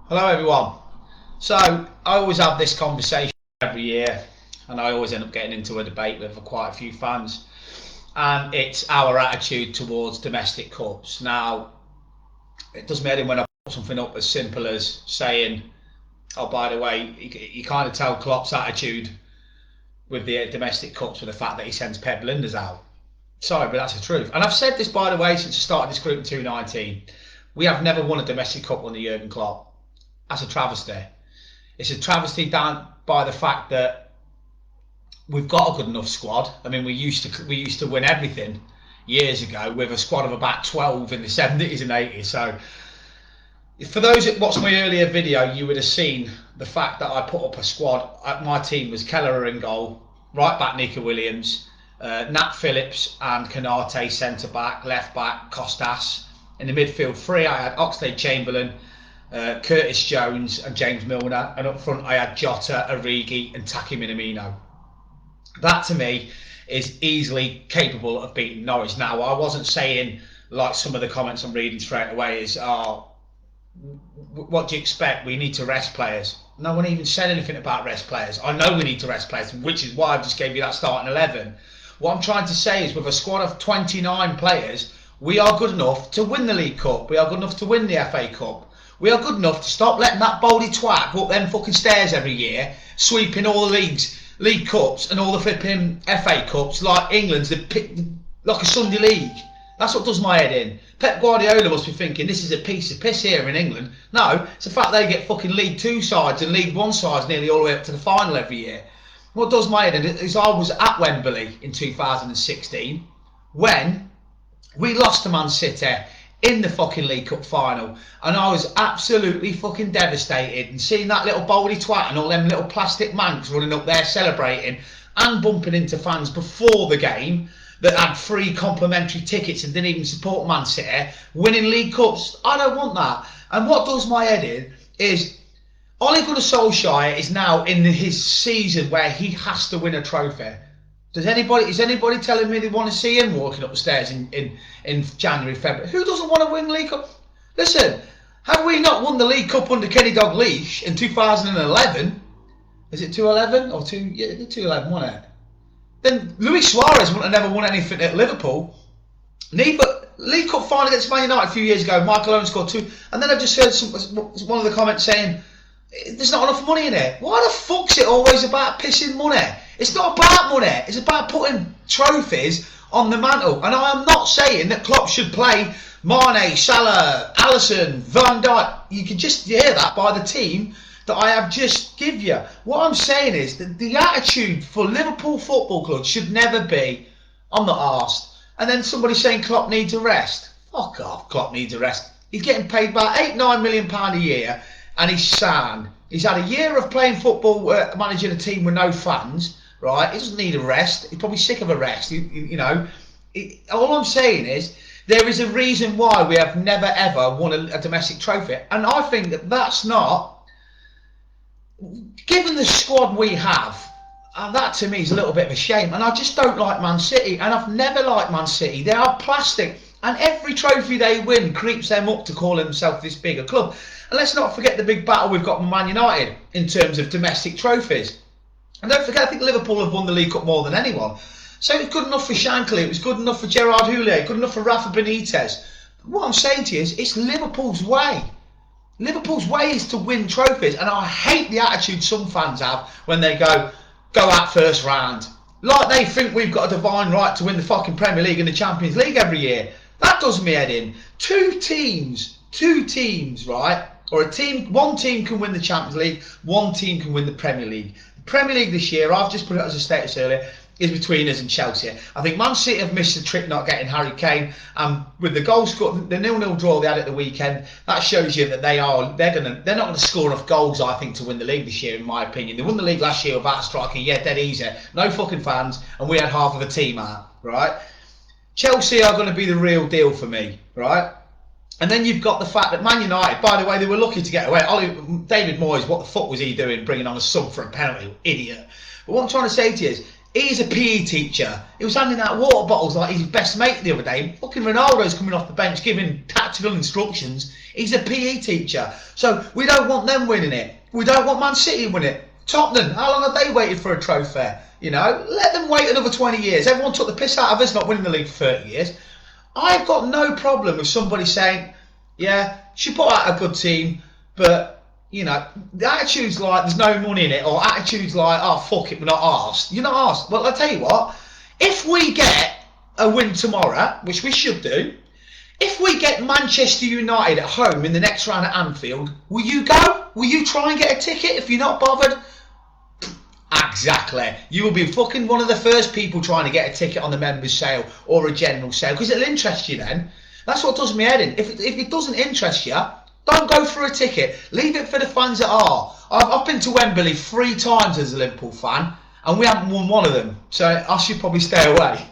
Hello everyone. So I always have this conversation every year and I always end up getting into a debate with quite a few fans, and it's our attitude towards domestic cups. Now, it does me head in when I put something up as simple as saying, oh, by the way, you kind of tell Klopp's attitude with the domestic cups with the fact that he sends Pep Linders out. Sorry, but that's the truth. And I've said this, by the way, since I started this group in 2019. We have never won a domestic cup under Jurgen Klopp. That's a travesty. It's a travesty down by the fact that we've got a good enough squad. I mean, we used to win everything years ago with a squad of about 12 in the 70s and 80s. So for those that watched my earlier video, you would have seen the fact that I put up a squad. My team was Keller in goal, right back Nico Williams, Nat Phillips and Canate centre back, left back Costas. In the midfield three, I had Oxlade-Chamberlain, Curtis Jones and James Milner, and up front I had Jota, Origi and Taki Minamino. That to me is easily capable of beating Norwich. Now, I wasn't saying, like some of the comments I'm reading straight away, is what do you expect? We need to rest players. No one even said anything about rest players. I know we need to rest players, which is why I just gave you that starting 11. What I'm trying to say is, with a squad of 29 players, we are good enough to win the League Cup. We are good enough to win the FA Cup. We are good enough to stop letting that baldy twat go up them fucking stairs every year, sweeping all the League Cups and all the flipping FA Cups like England's like a Sunday league. That's what does my head in. Pep Guardiola must be thinking this is a piece of piss here in England. No, it's the fact they get fucking League 2 sides and League 1 sides nearly all the way up to the final every year. What does my head in is I was at Wembley in 2016 when we lost to Man City in the fucking League Cup final, and I was absolutely fucking devastated. And seeing that little baldy twat and all them little plastic mancs running up there celebrating and bumping into fans before the game that had free complimentary tickets and didn't even support Man City winning League Cups, I don't want that. And what does my head in is Ole Gunnar Solskjaer is now in his season where he has to win a trophy. Is anybody telling me they want to see him walking up the stairs in January, February? Who doesn't want to win League Cup? Listen, have we not won the League Cup under Kenny Dalglish in 2011? Is it 2011 or 2011? Wasn't it? Then Luis Suarez wouldn't have never won anything at Liverpool. Neither League Cup final against Man United a few years ago, Michael Owen scored 2, and then I just heard one of the comments saying there's not enough money in it. Why the fuck's it always about pissing money? It's not about money. It's about putting trophies on the mantle. And I am not saying that Klopp should play Mane, Salah, Alisson, Van Dijk. You can just hear that by the team that I have just give you. What I'm saying is that the attitude for Liverpool Football Club should never be, I'm not arsed. And then somebody saying Klopp needs a rest. Fuck off, Klopp needs a rest. He's getting paid about £8-9 million a year and he's sound. He's had a year of playing football, managing a team with no fans. Right, he doesn't need a rest. He's probably sick of a rest. All I'm saying is there is a reason why we have never ever won a domestic trophy, and I think that that's not, given the squad we have. That to me is a little bit of a shame, and I just don't like Man City, and I've never liked Man City. They are plastic, and every trophy they win creeps them up to call themselves this bigger club. And let's not forget the big battle we've got with Man United in terms of domestic trophies. And don't forget, I think Liverpool have won the League Cup more than anyone. So it was good enough for Shankly, it was good enough for Gerard Houllier, good enough for Rafa Benitez. What I'm saying to you is, it's Liverpool's way. Liverpool's way is to win trophies, and I hate the attitude some fans have when they go out first round. Like they think we've got a divine right to win the fucking Premier League and the Champions League every year. That does me head in. Two teams, right? Or one team can win the Champions League, one team can win the Premier League. Premier League this year, I've just put it as a status earlier, is between us and Chelsea. I think Man City have missed the trick not getting Harry Kane, and with the goal score, the 0-0 draw they had at the weekend, that shows you that they're not going to score enough goals, I think, to win the league this year, in my opinion. They won the league last year without striking, dead easy, no fucking fans, and we had half of the team out, right? Chelsea are going to be the real deal for me, right? And then you've got the fact that Man United, by the way, they were lucky to get away. David Moyes, what the fuck was he doing bringing on a sub for a penalty? Idiot. But what I'm trying to say to you is, He's a PE teacher. He was handing out water bottles like his best mate the other day. Fucking Ronaldo's coming off the bench giving tactical instructions. He's a PE teacher. So we don't want them winning it. We don't want Man City winning it. Tottenham, how long have they waited for a trophy? You know, let them wait another 20 years. Everyone took the piss out of us not winning the league for 30 years. I've got no problem with somebody saying, yeah, she put out a good team, but you know, the attitude's like there's no money in it, or attitude's like, oh fuck it, we're not arsed. You're not arsed. Well, I'll tell you what, if we get a win tomorrow, which we should do, if we get Manchester United at home in the next round at Anfield, will you go? Will you try and get a ticket if you're not bothered? Exactly. You will be fucking one of the first people trying to get a ticket on the members sale or a general sale, because it'll interest you then. That's what does me head in. If it doesn't interest you, don't go for a ticket. Leave it for the fans that are. I've been to Wembley 3 times as a Liverpool fan, and we haven't won one of them. So I should probably stay away.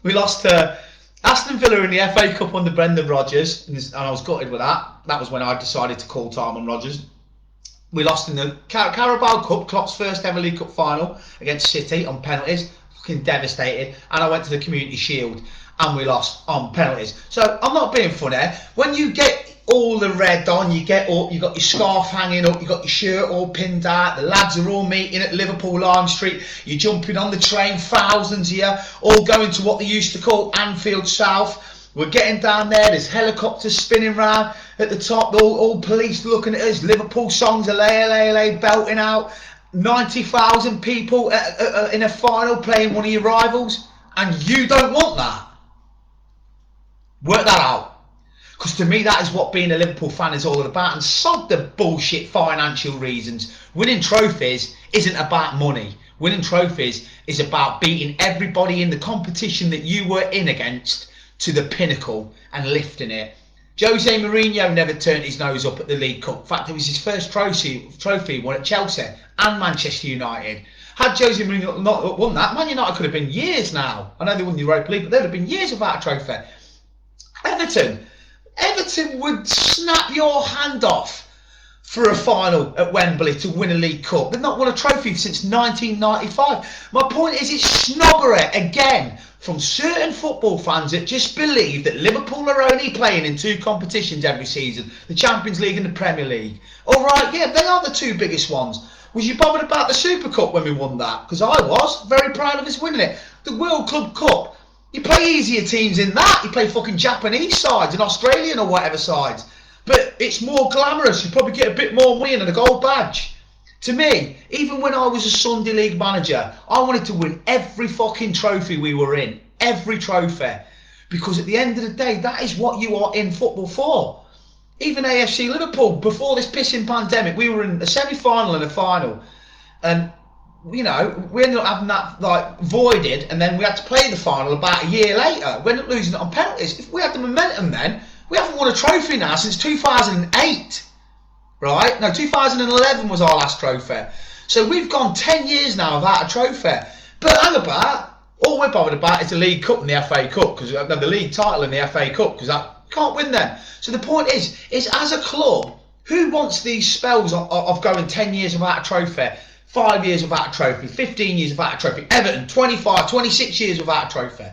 We lost to Aston Villa in the FA Cup under Brendan Rodgers, and I was gutted with that. That was when I decided to call time on Rodgers. We lost in the Carabao Cup, Klopp's first ever League Cup final against City on penalties. Fucking devastated. And I went to the Community Shield and we lost on penalties. So I'm not being funny. When you get all the red on, you got your scarf hanging up, you got your shirt all pinned out, the lads are all meeting at Liverpool Lime Street, you're jumping on the train, thousands here, all going to what they used to call Anfield South. We're getting down there, there's helicopters spinning round at the top, all police looking at us, Liverpool songs, LA, belting out, 90,000 people in a final playing one of your rivals, and you don't want that. Work that out. Because to me, that is what being a Liverpool fan is all about. And sod the bullshit financial reasons. Winning trophies isn't about money. Winning trophies is about beating everybody in the competition that you were in against to the pinnacle and lifting it. Jose Mourinho never turned his nose up at the League Cup. In fact, it was his first trophy won at Chelsea and Manchester United. Had Jose Mourinho not won that, Man United could have been years now. I know they won the Europa League, but they'd have been years without a trophy. Everton would snap your hand off for a final at Wembley to win a League Cup. They've not won a trophy since 1995. My point is, it's snobbery again from certain football fans that just believe that Liverpool are only playing in 2 competitions every season, the Champions League and the Premier League. All right, yeah, they are the 2 biggest ones. Was you bothered about the Super Cup when we won that? Because I was very proud of us winning it. The World Club Cup, you play easier teams in that. You play fucking Japanese sides and Australian or whatever sides. But it's more glamorous. You probably get a bit more money and a gold badge. To me, even when I was a Sunday League manager, I wanted to win every fucking trophy we were in. Every trophy. Because at the end of the day, that is what you are in football for. Even AFC Liverpool, before this pissing pandemic, we were in a semi-final and a final. And you know, we ended up having that like voided, and then we had to play the final about a year later. We ended up losing it on penalties. If we had the momentum then, we haven't won a trophy now since 2008, right? No, 2011 was our last trophy. So we've gone 10 years now without a trophy. But hang about, all we're bothered about is the League Cup and the FA Cup, because the league title and the FA Cup, because that can't win them. So the point is as a club, who wants these spells of going 10 years without a trophy? 5 years without a trophy, 15 years without a trophy, Everton, 25, 26 years without a trophy.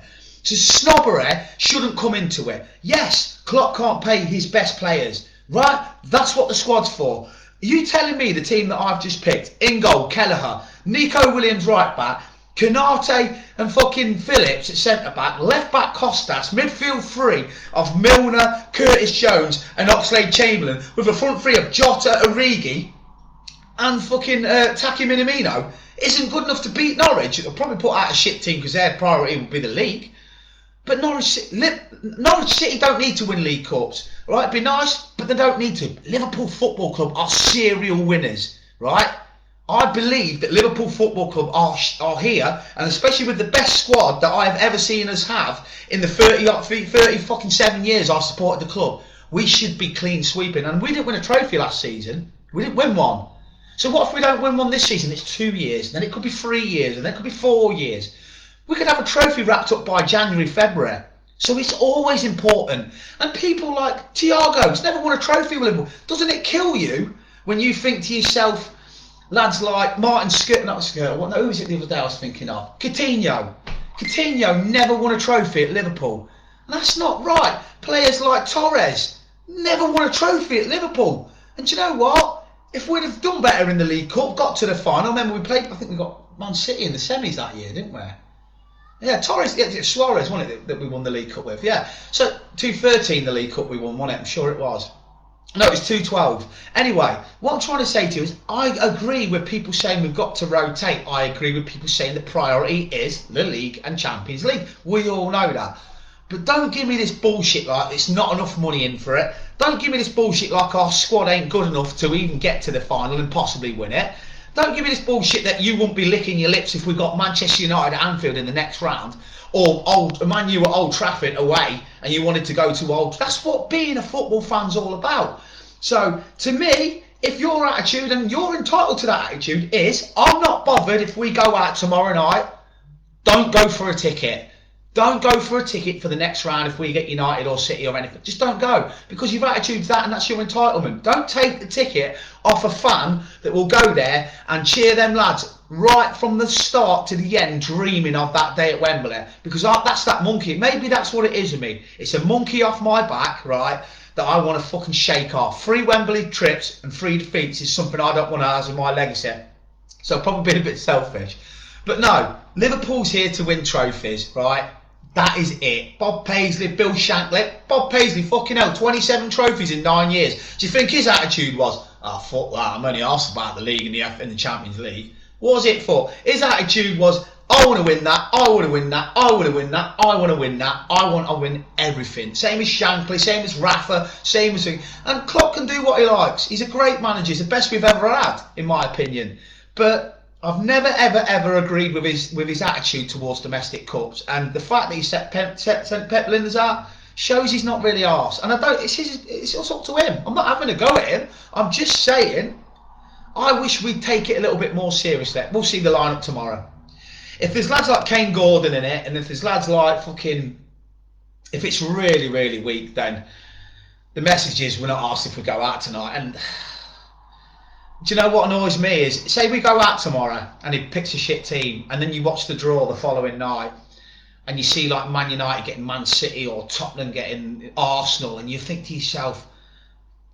So snobbery shouldn't come into it. Yes, Klopp can't pay his best players, right? That's what the squad's for. Are you telling me the team that I've just picked, in goal, Kelleher, Nico Williams right back, Konate and fucking Phillips at centre back, left back Costas, midfield 3 of Milner, Curtis Jones and Oxlade-Chamberlain, with a front 3 of Jota, Origi and fucking Taki Minamino, isn't good enough to beat Norwich. It'll probably put out a shit team because their priority would be the league. But Norwich City don't need to win League Cups, right? It'd be nice, but they don't need to. Liverpool Football Club are serial winners, right? I believe that Liverpool Football Club are here, and especially with the best squad that I've ever seen us have in the 30 fucking 7 years I've supported the club, we should be clean sweeping. And we didn't win a trophy last season. We didn't win one. So what if we don't win one this season? It's 2 years, then it could be 3 years, and then it could be 4 years. We could have a trophy wrapped up by January, February. So it's always important. And people like Thiago, he's never won a trophy with Liverpool. Doesn't it kill you when you think to yourself, Lads like Martin Skirt, not Skirt, what, no, who was it the other day I was thinking of? Coutinho. Coutinho never won a trophy at Liverpool. And that's not right. Players like Torres never won a trophy at Liverpool. And do you know what? If we'd have done better in the League Cup, got to the final, remember we played, I think we got Man City in the semis that year, didn't we? Yeah, Torres, yeah, Suarez, wasn't it, that we won the League Cup with? Yeah. So 2013 the League Cup we won, wasn't it? I'm sure it was. No, it was 2012. Anyway, what I'm trying to say to you is I agree with people saying we've got to rotate. I agree with people saying the priority is the League and Champions League. We all know that. But don't give me this bullshit like it's not enough money in for it. Don't give me this bullshit like our squad ain't good enough to even get to the final and possibly win it. Don't give me this bullshit that you won't be licking your lips if we got Manchester United at Anfield in the next round, or Man U at Old Trafford away and you wanted to go to Old. That's what being a football fan's all about. So to me, if your attitude, and you're entitled to that attitude, is I'm not bothered if we go out tomorrow night, don't go for a ticket. Don't go for a ticket for the next round if we get United or City or anything. Just don't go, because your attitude's that and that's your entitlement. Don't take the ticket off a fan that will go there and cheer them lads right from the start to the end, dreaming of that day at Wembley. Because that's that monkey. Maybe that's what it is with me. It's a monkey off my back, right, that I want to fucking shake off. 3 Wembley trips and 3 defeats is something I don't want to have in my legacy. So I've probably been a bit selfish. But no, Liverpool's here to win trophies, right? That is it. Bob Paisley, Bill Shankly. Bob Paisley, fucking hell, 27 trophies in 9 years. Do you think his attitude was, oh, fuck that, I'm only asked about the league and the Champions League? What was it for? His attitude was, I want to win that, I want to win that, I want to win that, I want to win that, I want to win everything. Same as Shankly, same as Rafa, same as... And Klopp can do what he likes. He's a great manager. He's the best we've ever had, in my opinion. But I've never, ever agreed with his attitude towards domestic cups, and the fact that he sent Pep Linders out shows he's not really arsed. And I don't. It's up to him. I'm not having a go at him. I'm just saying, I wish we'd take it a little bit more seriously. We'll see the lineup tomorrow. If there's lads like Kane Gordon in it, and if there's lads like fucking, if it's really, really weak, then the message is we're not asked if we go out tonight. And do you know what annoys me is, say we go out tomorrow and he picks a shit team, and then you watch the draw the following night and you see like Man United getting Man City or Tottenham getting Arsenal, and you think to yourself,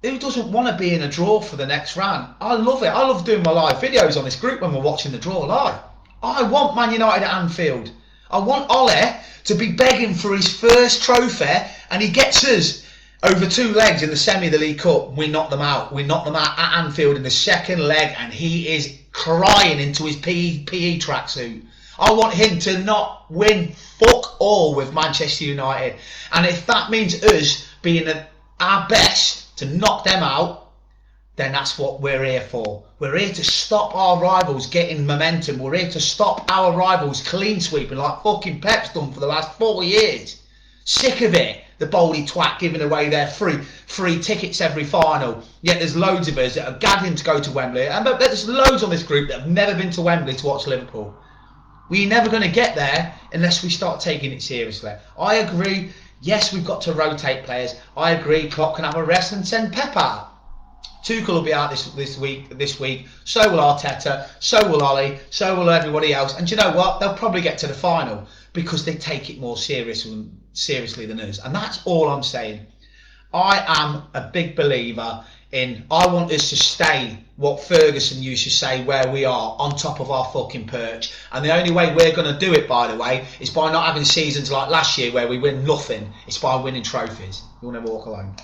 who doesn't want to be in a draw for the next round? I love it. I love doing my live videos on this group when we're watching the draw live. I want Man United at Anfield. I want Ole to be begging for his first trophy, and he gets us over 2 legs in the semi of the League Cup. We knocked them out. We knocked them out at Anfield in the second leg, and he is crying into his PE tracksuit. I want him to not win fuck all with Manchester United. And if that means us being at our best to knock them out, then that's what we're here for. We're here to stop our rivals getting momentum. We're here to stop our rivals clean sweeping like fucking Pep's done for the last 4 years. Sick of it. The boldy twat giving away their free tickets every final. Yet there's loads of us that are gagging to go to Wembley. And there's loads on this group that have never been to Wembley to watch Liverpool. We're never going to get there unless we start taking it seriously. I agree. Yes, we've got to rotate players. I agree. Klopp can have a rest and send Pep out. Tuchel will be out this week. So will Arteta. So will Ollie. So will everybody else. And do you know what? They'll probably get to the final because they take it more seriously than us. And that's all I'm saying. I am a big believer in, I want us to stay what Ferguson used to say, where we are, on top of our fucking perch. And the only way we're going to do it, by the way, is by not having seasons like last year where we win nothing. It's by winning trophies. You'll never walk alone.